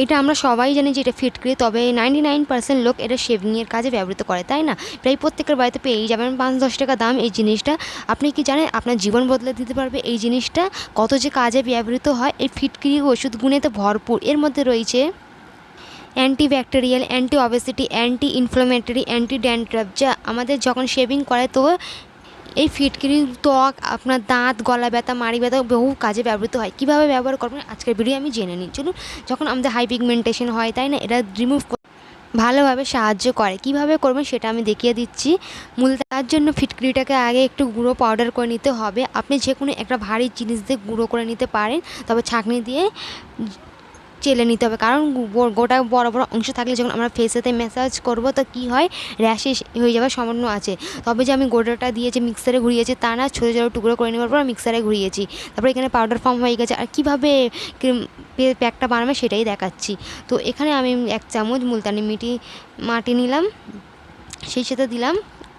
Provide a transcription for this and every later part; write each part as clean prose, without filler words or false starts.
এটা আমরা সবাই জানি যে এটা ফিটকিরি, তবে 99% লোক এটা শেভিংয়ের কাজে ব্যবহৃত করে, তাই না? প্রায় প্রত্যেকের বাড়িতে পেয়েই যাবেন, 5-10 টাকা দাম এই জিনিসটা। আপনি কি জানেন আপনার জীবন বদলে দিতে পারবে এই জিনিসটা? কত যে কাজে ব্যবহৃত হয়। এই ফিটকিরি ওষুধ গুণেতে ভরপুর। এর মধ্যে রয়েছে antibacterial, anti obesity, anti inflammatory, anti dandruff, যা আমাদের যখন শেভিং করে তো এই ফিটকিরি ত্বক, আপনার দাঁত, গলা ব্যথা, মাড়ি ব্যথা বহু কাজে ব্যবহৃত হয়। কীভাবে ব্যবহার করবেন আজকের ভিডিও আমি জেনে নিই। চলুন, যখন আমাদের হাই পিগমেন্টেশন হয়, তাই না, এটা রিমুভ ভালোভাবে সাহায্য করে। কিভাবে করবেন সেটা আমি দেখিয়ে দিচ্ছি। তার জন্য ফিটকিরিটাকে আগে একটু গুঁড়ো পাউডার করে নিতে হবে। আপনি যে কোনো একটা ভারী জিনিস দিয়ে গুঁড়ো করে নিতে পারেন, তবে ছাঁকনি দিয়ে চেলে নিতে হবে, কারণ গোটা বড় বড় অংশ থাকলে যখন আমরা ফেসেতে ম্যাসাজ করব তো কী হয়, র্যাশেস হয়ে যাওয়ার সম্ভাবনা আছে। তবে যে আমি গোটাটা দিয়ে যে মিক্সারে ঘুরিয়েছি তা না, ছোটো ছোটো টুকরো করে নেওয়ার পর মিক্সারে ঘুরিয়েছি, তারপরে এখানে পাউডার ফর্ম হয়ে গেছে। আর কীভাবে প্যাকটা বানাবে সেটাই দেখাচ্ছি। তো এখানে আমি 1 চামচ মুলতানি মাটি নিলাম, সেই সাথে দিলাম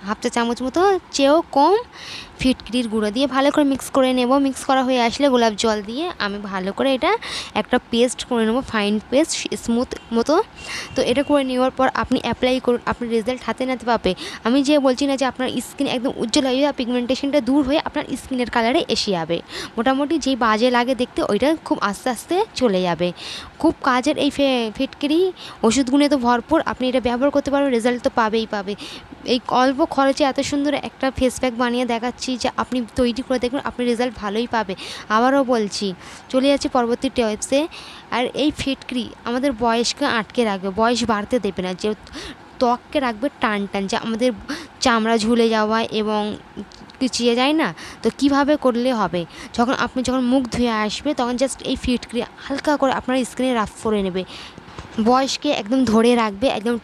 হাফ চা চামচ মতো চেয়েও কম ফিটকিরির গুঁড়ো দিয়ে ভালো করে মিক্স করে নেব। মিক্স করা হয়ে আসলে গোলাপ জল দিয়ে আমি ভালো করে এটা একটা পেস্ট করে নেব, ফাইন পেস্ট, স্মুথ মতো। তো এটা করে নেওয়ার পর আপনি অ্যাপ্লাই করুন, আপনার রেজাল্ট হাতে নাতে পাবে। আমি যে বলছি না যে আপনার স্কিন একদম উজ্জ্বল হয়ে যাবে, পিগমেন্টেশনটা দূর হয়ে আপনার স্কিনের কালারে এসে যাবে। মোটামুটি যেই বাজে লাগে দেখতে ওইটা খুব আস্তে আস্তে চলে যাবে। খুব কাজের এই ফিটকিরি ওষুধগুলো তো ভরপুর। আপনি এটা ব্যবহার করতে পারবেন, রেজাল্ট তো পাবেই পাবে। এই অল্প খরচে এত সুন্দর একটা ফেস প্যাক বানিয়ে দেখাচ্ছি যে আপনি তৈরি করে দেখবেন, আপনি রেজাল্ট ভালোই পাবে। আবারও বলছি, চলে যাচ্ছি পরবর্তী টিপসে। আর এই ফিটকিরি আমাদের বয়সকে আটকে রাখবে, বয়স বাড়তে দেবে না, যে ত্বককে রাখবে টান টান, যা আমাদের চামড়া ঝুলে যাওয়া এবং কুচিয়ে যায় না। তো কিভাবে করলে হবে, যখন মুখ ধুয়ে আসবে তখন জাস্ট এই ফিটকিরি হালকা করে আপনার স্কিনে রাফ করে নেবে, বয়সকে একদম ধরে রাখবে, একদম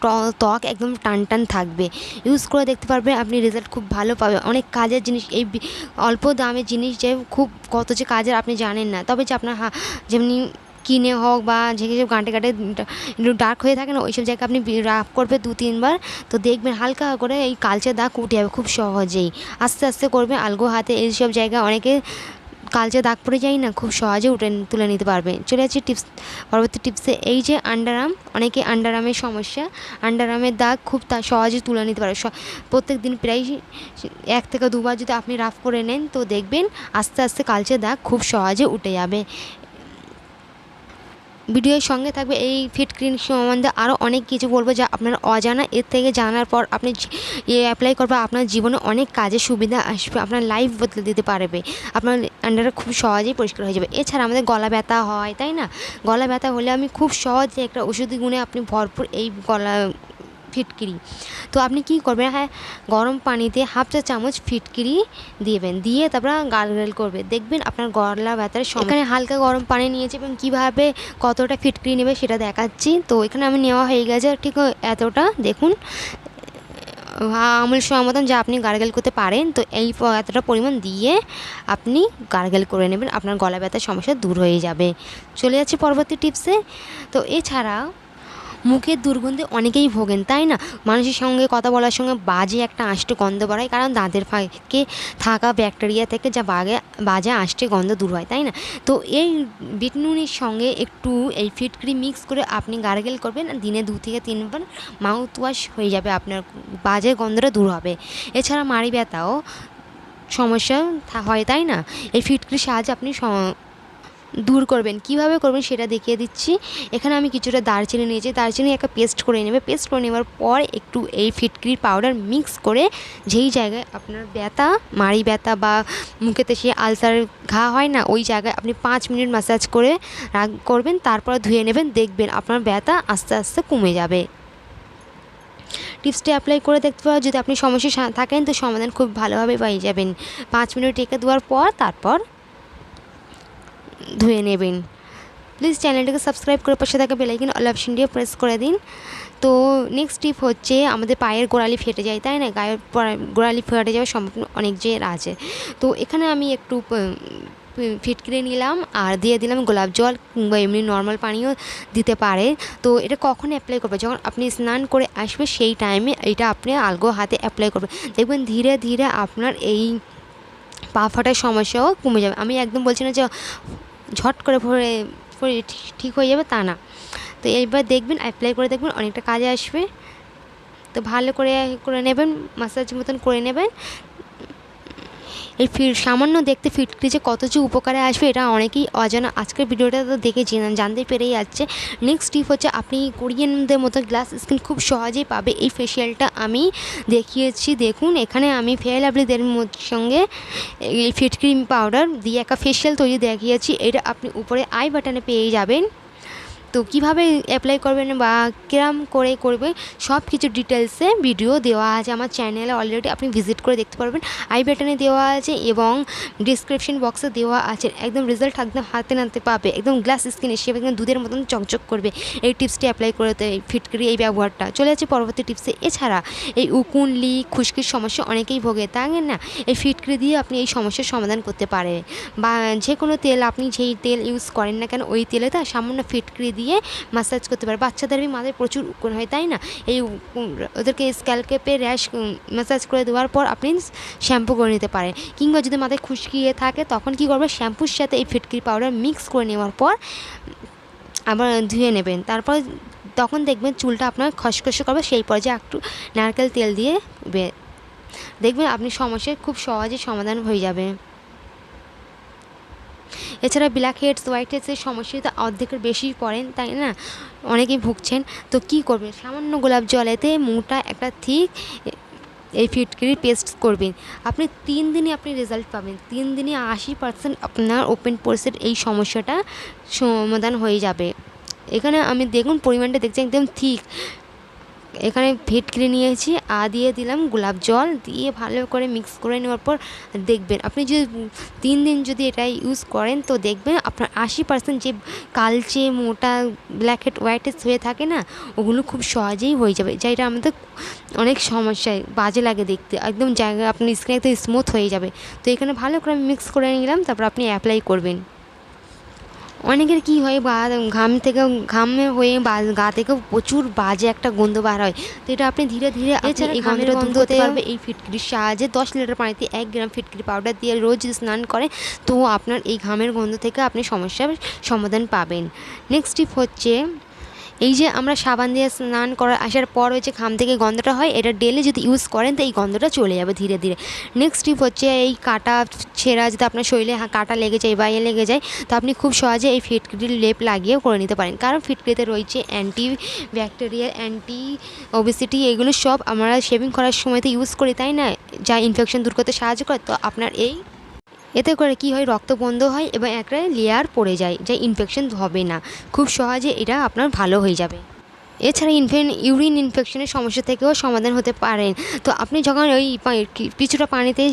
ত্বক একদম টান টান থাকবে। ইউজ করে দেখতে পারবেন, আপনি রেজাল্ট খুব ভালো পাবেন। অনেক কাজের জিনিস, এই অল্প দামের জিনিস যে খুব কত যে কাজের আপনি জানেন না। তবে যে আপনার যেমনি কিনে হোক বা যেসব গাঁটে গাঁটে একটু ডার্ক হয়ে থাকে না, ওইসব জায়গায় আপনি রাফ করবে 2-3 বার, তো দেখবেন হালকা করে এই কালচে দাগ উঠে যাবে খুব সহজেই। আস্তে আস্তে করবেন, আলগো হাতে এইসব জায়গায় অনেকে কালচে দাগ পড়ে যায় না, খুব সহজে তুলে নিতে পারবে। চলে যাচ্ছি পরবর্তী টিপসে। এই যে আন্ডারআর্ম, অনেকে আন্ডারআর্মের সমস্যা, আন্ডারআর্মের দাগ খুব সহজে তুলে নিতে পারে। প্রত্যেক দিন প্রায় 1 থেকে 2 বার যদি আপনি রাফ করে নেন তো দেখবেন আস্তে আস্তে কালচে দাগ খুব সহজে উঠে যাবে। ভিডিওর সঙ্গে থাকবে। এই ফিটকিরি সম্বন্ধে আরও অনেক কিছু বলবো যা আপনার অজানা। এর থেকে জানার পর আপনি অ্যাপ্লাই করবে, আপনার জীবনে অনেক কাজে সুবিধা আসবে, আপনার লাইফ বদলে দিতে পারবে, আপনার আন্ডারটা খুব সহজেই পরিষ্কার হয়ে যাবে। এছাড়া আমাদের গলা ব্যথা হয়, তাই না? গলা ব্যথা হলে আমি খুব সহজে একটা ওষুধি গুণে আপনি ভরপুর এই গলা ফিটকিরি। তো আপনি কি করবেন, হ্যাঁ, গরম পানিতে হাফ চা চামচ ফিটকিরি দিবেন, দিয়ে তারপর গার্গল করবে, দেখবেন আপনার গলা ব্যথার সময়। এখানে হালকা গরম পানি নিয়েছি এবং কীভাবে কতটা ফিটকিরি নেবে সেটা দেখাচ্ছি। তো এখানে আমি নেওয়া হয়ে গেছে ঠিক এতটা, দেখুন আমুল সময় মতন যা আপনি গার্গেল করতে পারেন। তো এই এতটা পরিমাণ দিয়ে আপনি গার্গেল করে নেবেন, আপনার গলা ব্যথার সমস্যা দূর হয়ে যাবে। চলে যাচ্ছি পরবর্তী টিপসে। তো এছাড়া মুখের দুর্গন্ধে অনেকেই ভোগেন, তাই না? মানুষের সঙ্গে কথা বলার সঙ্গে বাজে একটা আষ্টে গন্ধ বাড়ায়, কারণ দাঁতের ফাঁকে থাকা ব্যাকটেরিয়া থেকে যা বাজে আষ্টে গন্ধ দূর হয়, তাই না? তো এই বিট নুনের সঙ্গে একটু এই ফিটকিরি মিক্স করে আপনি গার্গেল করবেন, দিনে 2 থেকে 3 বার মাউথ ওয়াশ হয়ে যাবে, আপনার বাজে গন্ধটা দূর হবে। এছাড়া মাড়ি ব্যথাও সমস্যা হয়, তাই না? এই ফিটকিরির সাহায্যে আপনি দূর করবেন। কিভাবে করবেন সেটা দেখিয়ে দিচ্ছি। এখানে আমি কিছুটা দারচিনি নিয়েছি, দারচিনি একটা পেস্ট করে নেবে। পেস্ট করে নেওয়ার পর একটু এই ফিটকিরির পাউডার মিক্স করে যেই জায়গায় আপনার ব্যথা, মাড়ি ব্যথা বা মুখেতে সে আলসার ঘা হয় না, ওই জায়গায় আপনি 5 মিনিট ম্যাসাজ করে করবেন, তারপর ধুয়ে নেবেন, দেখবেন আপনার ব্যথা আস্তে আস্তে কমে যাবে। টিপসটি অ্যাপ্লাই করে দেখতে পারেন। যদি আপনি সমস্যা থাকেন তো সমাধান খুব ভালোভাবে পেয়ে যাবেন। 5 মিনিট রেখে দেওয়ার পর তারপর ধুয়ে নেবেন। প্লিজ চ্যানেলটাকে সাবস্ক্রাইব করে পাশে থাকা বেল আইকন অল অপশন দিয়ে প্রেস করে দিন। তো নেক্সট টিপ হচ্ছে, আমাদের পায়ের গোড়ালি ফেটে যায়, তাই না? গায়ের গোড়ালি ফেটে যাওয়ার সম্ভাবনা অনেক যে আছে। তো এখানে আমি একটু ফিটকিরি নিলাম আর দিয়ে দিলাম গোলাপ জল, কিংবা এমনি নর্মাল পানিও দিতে পারে। তো এটা কখন অ্যাপ্লাই করবে, যখন আপনি স্নান করে আসবে সেই টাইমে এটা আপনি আলগো হাতে অ্যাপ্লাই করবেন, দেখবেন ধীরে ধীরে আপনার এই পা ফাটার সমস্যাও কমে যাবে। আমি একদম বলছি না যে ঝট করে পরে ঠিক হয়ে যাবে, তা না। তো এইবার দেখবেন অ্যাপ্লাই করে দেখবেন অনেকটা কাজে আসবে। তো ভালো করে নেবেন, মাসাজ মতন করে নেবেন। এই সামান্য দেখতে ফিটকিরি যে কত যে উপকারে আসবে এটা অনেকেই অজানা। আজকের ভিডিওটা তো দেখে জানতে পেরেই যাচ্ছে। নেক্সট টিপ হচ্ছে আপনি কোরিয়ানদের মতো গ্লাস স্কিন খুব সহজেই পাবে। এই ফেশিয়ালটা আমি দেখিয়েছি, দেখুন এখানে আমি ফেয়ার লাভলিদের সঙ্গে এই ফিটক্রিম পাউডার দিয়ে একটা ফেশিয়াল তৈরি দেখিয়েছি। এটা আপনি উপরে আই বাটনে পেয়ে যাবেন। তো কীভাবে অ্যাপ্লাই করবেন বা কিরম করে করবে সব কিছু ডিটেলসে ভিডিও দেওয়া আছে আমার চ্যানেলে অলরেডি, আপনি ভিজিট করে দেখতে পারবেন। আই বাটনে দেওয়া আছে এবং ডিসক্রিপশন বক্সে দেওয়া আছে। একদম রেজাল্ট একদম হাতে নাতে পাবে, একদম গ্লাস স্কিন এসে একদম দুধের মতন চকচক করবে এই টিপসটি অ্যাপ্লাই করতে, ফিটকিরি এই ব্যবহারটা। চলে যাচ্ছে পরবর্তী টিপসে। এছাড়া এই উকুন, লিক, খুশকির সমস্যা অনেকেই ভোগে, তাই না? এই ফিটকিরি দিয়ে আপনি এই সমস্যার সমাধান করতে পারে। বা যে কোনো তেল, আপনি যেই তেল ইউজ করেন না কেন ওই তেলে তা সামান্য ফিটকিরি দিয়ে মাসাজ করতে পারে। বাচ্চাদের মাথায় প্রচুর উকুন হয়, তাই না? এই ওদেরকে স্ক্যাল্পে র্যাশ মাসাজ করে দেওয়ার পর আপনি শ্যাম্পু করে নিতে পারেন। কিংবা যদি মাথায় খুশকিয়ে থাকে তখন কী করবে, শ্যাম্পুর সাথে এই ফিটকিরি পাউডার মিক্স করে নেওয়ার পর আবার ধুয়ে নেবেন। তারপর তখন দেখবেন চুলটা আপনার খসখসে করবে, সেই পর্যায়ে একটু নারকেল তেল দিয়ে দেখবেন আপনি সমস্যার খুব সহজে সমাধান হয়ে যাবে। এছাড়া ব্ল্যাক হেডস, হোয়াইট হেডসের সমস্যাটা অর্ধেকের বেশি পড়েন, তাই না? অনেকেই ভুগছেন। তো কী করবেন, সামান্য গোলাপ জলেতে মোটা একটা থিক এই ফিটকিরি পেস্ট করবেন। আপনি 3 দিনে আপনি রেজাল্ট পাবেন। 3 দিনে 80% আপনার ওপেন পোরসের এই সমস্যাটা সমাধান হয়ে যাবে। এখানে আমি দেখুন পরিমাণটা দেখছি একদম থিক। এখানে ফিটকিরি নিয়েছি, দিয়ে দিলাম গোলাপ জল দিয়ে ভালো করে মিক্স করে নেওয়ার পর দেখবেন আপনি যদি 3 দিন যদি এটা ইউজ করেন তো দেখবেন আপনার 80% যে কালচে মোটা ব্ল্যাক হেড হোয়াইট হেডস হয়ে থাকে না ওগুলো খুব সহজেই হয়ে যাবে। যেটা আমাদের অনেক সমস্যায় বাজে লাগে দেখতে, একদম জায়গা আপনার স্কিন একদম স্মুথ হয়ে যাবে। তো এখানে ভালো করে আমি মিক্স করে নিলাম, তারপর আপনি অ্যাপ্লাই করবেন। অনেকের কী হয় বা ঘামে হয়ে গা থেকেও প্রচুর বাজে একটা গন্ধ বার হয়। তো এটা আপনি ধীরে ধীরে এই গন্ধটা দূর করতে পারবে এই ফিটকিরির সাহায্যে। 10 লিটার পানিতে 1 গ্রাম ফিটকিরি পাউডার দিয়ে রোজ স্নান করে তো আপনার এই ঘামের গন্ধ থেকে আপনি সমস্যার সমাধান পাবেন। নেক্সট টিপ হচ্ছে এই যে আমরা সাবান দিয়ে স্নান করার আসার পর ওই যে ঘাম থেকে গন্ধটা হয়, এটা ডেলি যদি ইউজ করেন তো এই গন্ধটা চলে যাবে ধীরে ধীরে। নেক্সট টিপ হচ্ছে এই কাটা ছেঁড়া যদি আপনার শরীরে কাটা লেগে যায় বা লেগে যায় তো আপনি খুব সহজে এই ফিটকিরির লেপ লাগিয়েও করে নিতে পারেন। কারণ ফিটকিরিতে রয়েছে অ্যান্টি ব্যাকটেরিয়াল, অ্যান্টি ওবেসিটি, এগুলো সব আমরা শেভিং করার সময়তে ইউজ করি, তাই না? যা ইনফেকশন দূর করতে সাহায্য করে। তো আপনার এতে করে কি হয়, রক্ত বন্ধ হয় এবং একটা লেয়ার পড়ে যায়, যা ইনফেকশন হবে না, খুব সহজে এটা আপনার ভালো হয়ে যাবে। এছাড়া ইউরিন ইনফেকশনের সমস্যা থেকেও সমাধান হতে পারেন। তো আপনি যখন ওই কিছুটা পানিতে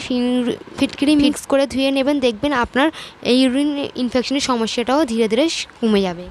ফিটকিরি মিক্স করে ধুয়ে নেবেন দেখবেন আপনার এই ইউরিন ইনফেকশনের সমস্যাটাও ধীরে ধীরে কমে যাবে।